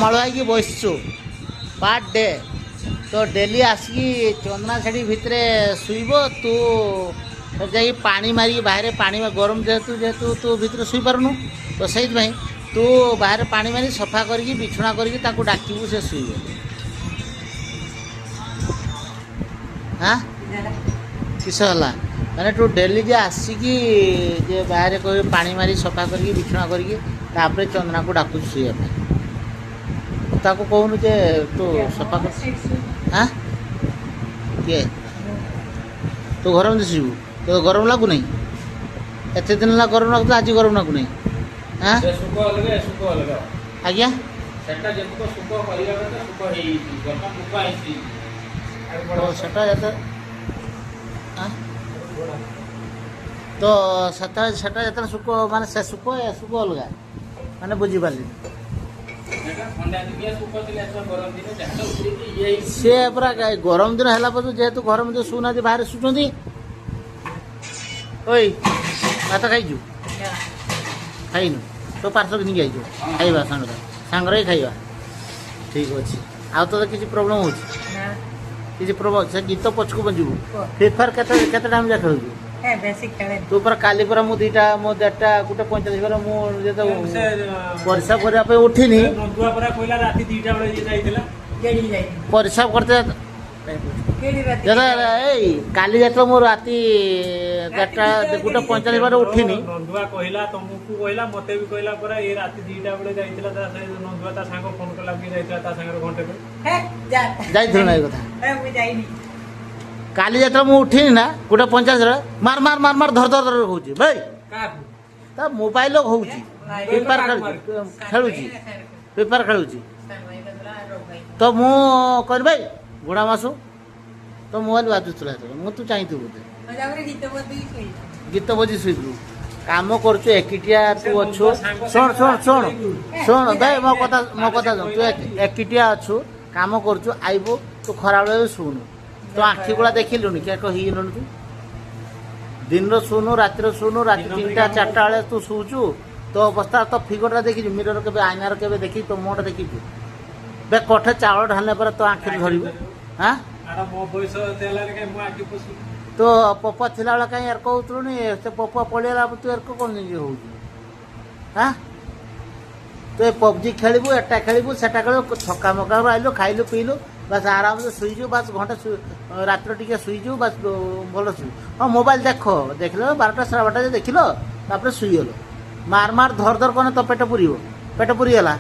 हल हो बसचु per day तो डेली आसिकी चंदना छाड़ी भितर शुब तू जा पानी मारिक बाहर पानी गरम जेहेतु जेहेतु तू भितर शुई पारुनु तो से तू बाहर पानी मारी सफा करके बिछुणा करके डाकबू से शुइब हाँ किस है मैंने तू डेली जे आसिकी जे बाहर कोई पानी मारी सफा करके बिछुणा करके चंदना को डाकू शुआ ताको कहूनु जे तू सफा कर हाँ किए तू घर में शुबू तो गरम लगू नहीं एत दिन है गरम लगता आज गरम लगू नहीं हाँ आज्ञा तो सेटा सुख माने से सुख अलग माने बुझी पार्ली सी पूरा गरम दिन है जेहेतु घर में शुना बाहर शुचुं ओई भात खाइजु खाइनु तो पार्सल कि आई खाइबा सांगर ही खाइबा ठीक अच्छे आउ तो किसी प्रोब्लेम हो किसी प्रोब्लेम से गीत पछकू बंजू फ्री फायर केते टाइम जा खेलु तू पर काली पर मु दीटा मो डेटा गुटे 45 पर मु जे तो परिसाब करया पे उठिनी नंदुआ पर कोइला राती 2टा बजे जाइतिला केडी जाई परिसाब करते केडी राती दादा ए काली जात मो राती डेटा गुटे 45 पर उठिनी नंदुआ कहिला तुमको कहिला मते भी कहिला पर ए राती 2टा बजे जाइतिला ता नंदुआ ता संग फोन कर लागी जाइतिला ता संग घंटे पे हे जा जाइथिल नै कथा ए मु जाइनी काली जात मु उठिनी ना गुटे 50 मार मार मार मार धर धर धर होउची भाई काकू ता मोबाइल होउची पेपर खेलुची पेपर खेलुची तो मु कर भाई गुड़ा मासु तो मोबाइल बाजुला मु तू चाहिए बोलते गीत बजी शुरू काम करुचु एकिटिया तू अच्छु शुण शुण शुण शुण भाई मो कथा तू एकिटिया अच्छु काम करुचु आईबू तू खरा बेले शुणु तो आखि गुड़ा देखिलुनि क्या कहीलु तू दिन शुणु रातिर शुणु राति 3टा 4टा बेले तू शुचु तो अवस्था तो फिगरटा देखी मिरर के आईनार के देखी तो मुहटा देखी बे कठे चावल ढालने पर तो आखिर धरब हाँ तो पप्पा थिला बेला कहीं एरक होतुनी से पप्पा पड़ेगा तू एरक कौन हो हाँ तो पबजी खेलबू एटा खेलबू सेटा खेल थका मका आइलु खाइलु पीलु बस आराम से शुईजु बस घंटे रात टे शुईजु बस भल शु हाँ मोबाइल देख देख 12टा 12:30 देख तापर शुईगल मार मार धर धर कने तो पेट पुरी गला